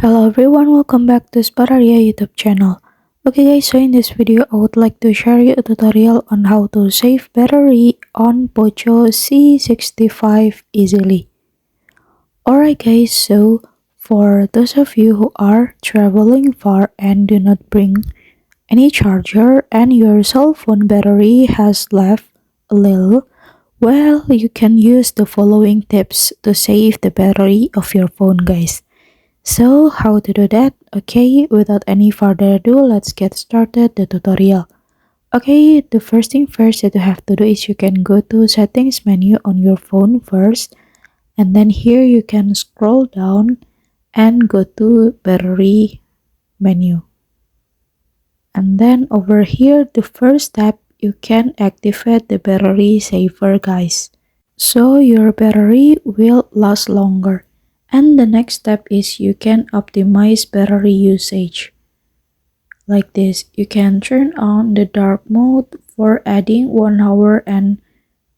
Hello everyone, welcome back to Spararia YouTube channel. Okay guys, so in this video I would like to share you a tutorial on how to save battery on Poco C65 easily. Alright guys, so for those of you who are traveling far and do not bring any charger and your cell phone battery has left a little, well, you can use the following tips to save the battery of your phone guys. So how to do that? Okay, without any further ado, let's get started the tutorial. Okay, the first thing first that you have to do is you can go to settings menu on your phone first, and then here you can scroll down and go to battery menu. And then over here, the first step, you can activate the battery saver guys. So your battery will last longer. And the next step is you can optimize battery usage. Like this, you can turn on the dark mode for adding 1 hour and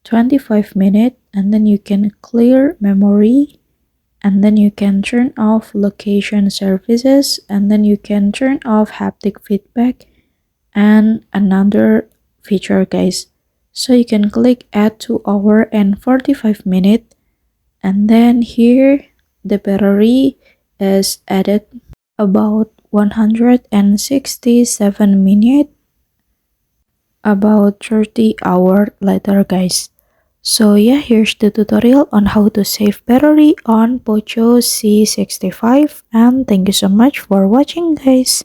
25 minutes, and then you can clear memory, and then you can turn off location services, and then you can turn off haptic feedback and another feature guys. So you can click add 2 hour and 45 minutes, and then here the battery is added about 167 minutes, about 30 hours later guys. So yeah, here's the tutorial on how to save battery on Poco C65, and thank you so much for watching guys.